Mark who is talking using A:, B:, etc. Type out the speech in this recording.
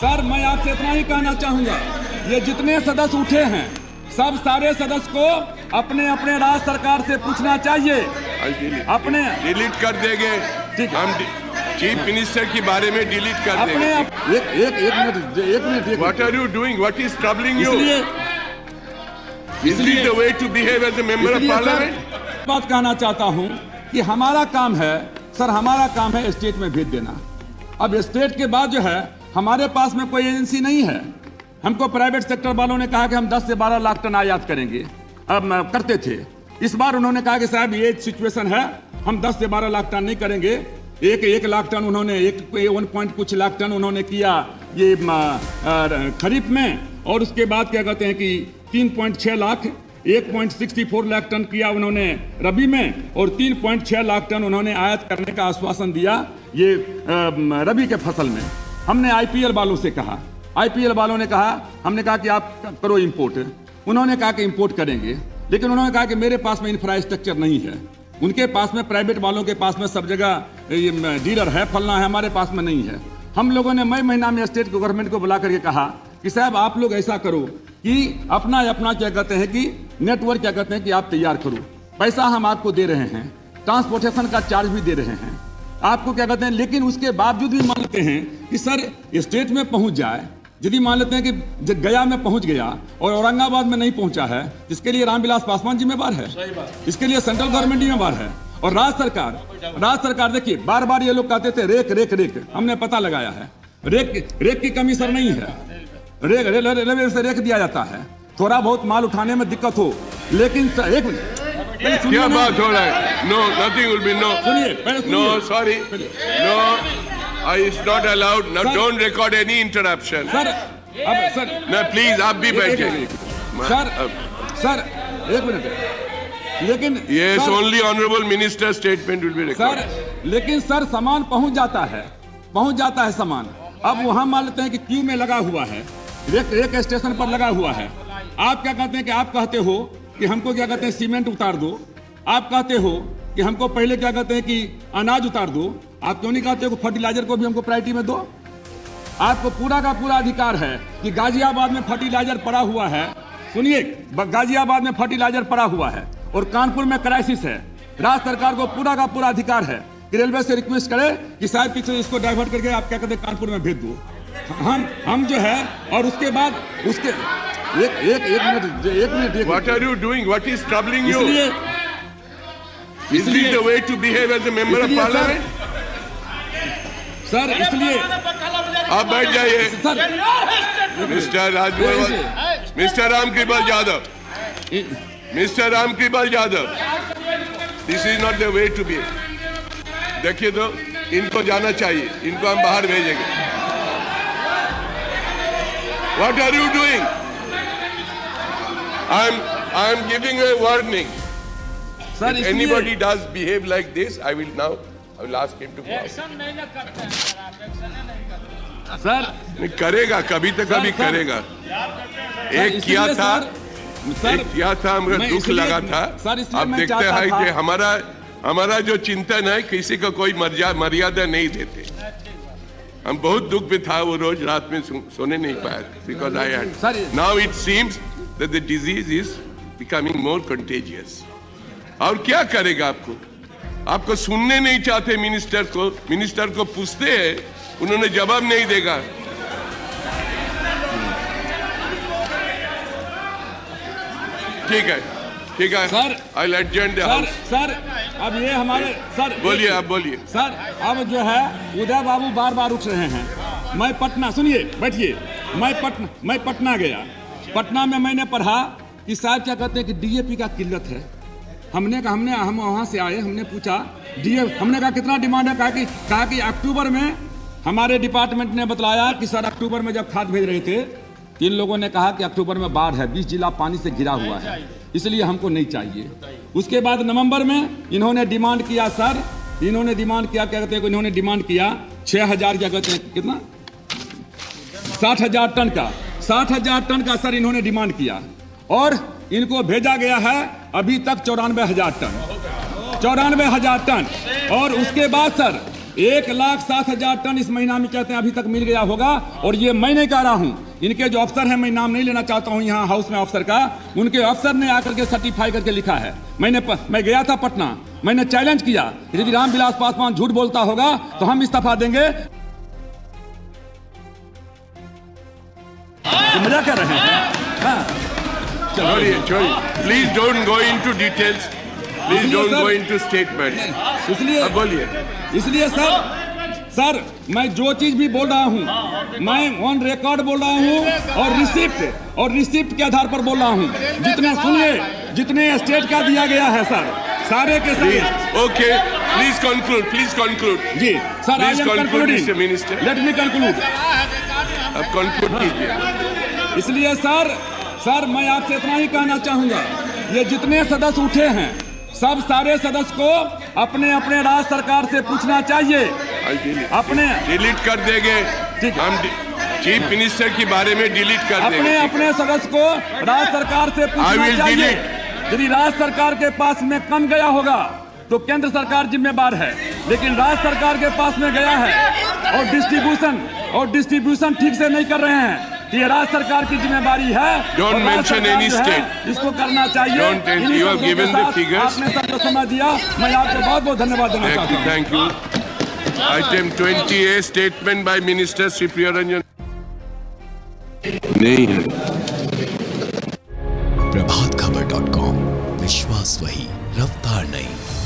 A: Sir मैं आपसे इतना ही कहना चाहूंगा, ये जितने सदस्य उठे हैं सब सारे सदस्य को अपने अपने राज्य सरकार से पूछना चाहिए। अपने
B: डिलीट कर देंगे, हम चीफ मिनिस्टर के बारे में डिलीट कर देंगे।
A: एक minute
B: what are you doing, what is troubling you, is this the way to behave as a member of parliament?
A: बात कहना चाहता हूं कि हमारा काम है सर, हमारा काम है स्टेट में भेज देना। अब स्टेट के बाद जो है हमारे पास में कोई एजेंसी नहीं है। हमको प्राइवेट सेक्टर वालों ने कहा कि हम 10 से 12 लाख टन आयात करेंगे, अब करते थे। इस बार उन्होंने कहा कि साहब ये सिचुएशन है, हम 10 से 12 लाख टन नहीं करेंगे। एक लाख टन उन्होंने 1 पॉइंट कुछ लाख टन उन्होंने किया ये खरीफ में, और उसके बाद क्या कहते हैं कि 3.6 लाख 1.64 लाख टन किया उन्होंने रबी में, और 3.6 लाख टन उन्होंने आयात करने का आश्वासन दिया ये रबी के फसल में। हमने आईपीएल वालों से कहा, आईपीएल वालों ने कहा, हमने कहा कि आप करो इंपोर्ट, उन्होंने कहा कि इंपोर्ट करेंगे, लेकिन उन्होंने कहा कि मेरे पास में इंफ्रास्ट्रक्चर नहीं है। उनके पास में प्राइवेट वालों के पास में सब जगह डीलर है, फलना है, हमारे पास में नहीं है। हम लोगों ने मई महीना में स्टेट गवर्नमेंट को बुला करके कहा कि साहब आप लोग ऐसा करो कि अपना क्या कहते हैं कि नेटवर्क क्या कहते हैं कि आप तैयार करो, पैसा हम आपको दे रहे हैं, ट्रांसपोर्टेशन का चार्ज भी दे रहे हैं आपको क्या कहते हैं, लेकिन उसके बावजूद भी मान लेते हैं कि सर स्टेट में पहुंच जाए। यदि मान लेते हैं कि गया में पहुंच गया और औरंगाबाद में नहीं पहुंचा है, इसके लिए रामविलास पासवान जिम्मेवार है, इसके लिए सेंट्रल गवर्नमेंट जिम्मेवार है, और राज्य सरकार देखिए बार बार ये लोग कहते थे रेक, हमने पता लगाया है रेक की कमी सर नहीं है। रेलवे से रेक दिया जाता है, थोड़ा बहुत माल उठाने में दिक्कत हो, लेकिन सर एक मिनट
B: क्या बात हो रहा है? No, nothing will be, no, no, sorry, no, it's not allowed, no, don't record any interruption.
A: Sir अब सर
B: ना प्लीज आप भी बैठे
A: सर एक मिनट, लेकिन
B: yes only honourable minister statement will be record.
A: लेकिन सर सामान पहुंच जाता है सामान। अब वहां मान लेते हैं कि क्यू में लगा हुआ है, रेक स्टेशन पर लगा हुआ है। आप क्या कहते हैं कि आप कहते हो कि हमको क्या कहते हैं सीमेंट उतार दो, आप कहते हो कि हमको पहले क्या कहते हैं कि अनाज उतार दो, आप क्यों नहीं कहते हो फर्टिलाइजर को भी हमको प्रायोरिटी में दो? आपको पूरा का पूरा अधिकार है कि गाजियाबाद में फर्टिलाइजर पड़ा हुआ है, सुनिए, गाजियाबाद में फर्टिलाइजर पड़ा हुआ है और कानपुर में क्राइसिस है। राज्य सरकार को पूरा का पूरा अधिकार है कि रेलवे से रिक्वेस्ट करे कि शायद पीछे इसको डाइवर्ट करके आप क्या कहते हैं कानपुर में भेज दो। हम जो है, और उसके बाद उसके एक minute
B: what are you doing, what is troubling you, is this the way to behave as a member of parliament?
A: Sir इसलिए
B: आप बैठ जाइए। Mister Rajbhavan, mister Ramkripal Yadav, this is not the way to be. देखिए तो इनको जाना चाहिए, इनको हम बाहर भेजेंगे। What are you doing? I am giving a warning.
A: Sir,
B: if anybody does behave like this, I will ask him to go.
A: Sir
B: नहीं करेगा, कभी तो कभी करेगा। एक किया था, हमें दुख लगा था। अब देखते हैं कि हमारा जो चिंतन है, किसी को कोई मर्यादा नहीं देते। हम बहुत दुख में था, वो रोज रात में सोने नहीं पाया, because I had now it seems that the disease is becoming more contagious. और क्या करेगा? आपको सुनने नहीं चाहते मिनिस्टर को पूछते हैं, उन्होंने जवाब नहीं देगा। ठीक है
A: sir,
B: I will adjourn the house.
A: Sir अब ये हमारे सर
B: बोलिए, आप बोलिए।
A: सर अब जो है उदय बाबू बार बार उठ रहे हैं। मैं पटना, सुनिए बैठिए, मैं पटना गया, पटना में मैंने पढ़ा कि साहब क्या कहते हैं कि डीएपी का किल्लत है। हम वहाँ से आए, हमने पूछा हमने कहा कितना डिमांड है? कहा कि अक्टूबर में हमारे डिपार्टमेंट ने बतलाया कि सर अक्टूबर में जब खाद भेज रहे थे, 3 लोगों ने कहा कि अक्टूबर में बाढ़ है, 20 जिला पानी से घिरा हुआ है, इसलिए हमको नहीं चाहिए। उसके बाद नवंबर में इन्होंने डिमांड किया, सर इन्होंने डिमांड किया, क्या कहते हैं, इन्होंने डिमांड किया 6000 क्या कहते हैं कितना 60,000 टन का, 60,000 टन का सर इन्होंने डिमांड किया, और इनको भेजा गया है अभी तक 94,000 टन, 94,000 टन। और उसके बाद सर 1,07,000 टन इस महीना में कहते हैं अभी तक मिल गया होगा। और ये मैं नहीं कह रहा हूं, इनके जो अफसर हैं, मैं नाम नहीं लेना चाहता हूं यहाँ हाउस में अफसर का, उनके अफसर ने आकर के सर्टिफाई करके लिखा है। मैं गया था पटना, मैंने चैलेंज किया, यदि रामविलास पासवान झूठ बोलता होगा तो हम इस्तीफा देंगे। तो मजा कर रहे हैं। हाँ,
B: छोड़िए, please don't go into details, please don't go into statement.
A: इसलिए
B: बोलिए।
A: इसलिए सर मैं जो चीज भी बोल रहा हूं, मैं ऑन रिकॉर्ड बोल रहा हूं और रिसिप्ट के आधार पर बोल रहा हूं। जितने सुनिए, जितने स्टेट का दिया गया है सर, सारे के सारे।
B: Okay, please conclude.
A: जी sir, I am concluding,
B: minister,
A: let me conclude.
B: अब कंक्लूड कीजिए।
A: इसलिए सर मैं आपसे इतना ही कहना चाहूंगा, ये जितने सदस्य उठे हैं, सब सारे सदस्य को अपने अपने राज्य सरकार से पूछना चाहिए। अपने
B: डिलीट कर देंगे, हम चीफ मिनिस्टर के बारे में डिलीट कर देंगे।
A: अपने सदस्य को राज्य सरकार से पूछना चाहिए। यदि राज्य सरकार के पास में कम गया होगा तो केंद्र सरकार जिम्मेदार है, लेकिन राज्य सरकार के पास में गया है और डिस्ट्रीब्यूशन ठीक से नहीं कर रहे हैं, ये राज्य सरकार की जिम्मेदारी है।
B: Don't mention any state.
A: इसको करना चाहिए।
B: You have given the figures.
A: आपने सबको समय दिया, मैं आपको बहुत बहुत धन्यवाद देना चाहता हूँ।
B: Thank you. Item 20A, statement by Minister Shri Priyaranjan नहीं है।
C: प्रभातखबर.com, विश्वास वही, रफ्तार नहीं।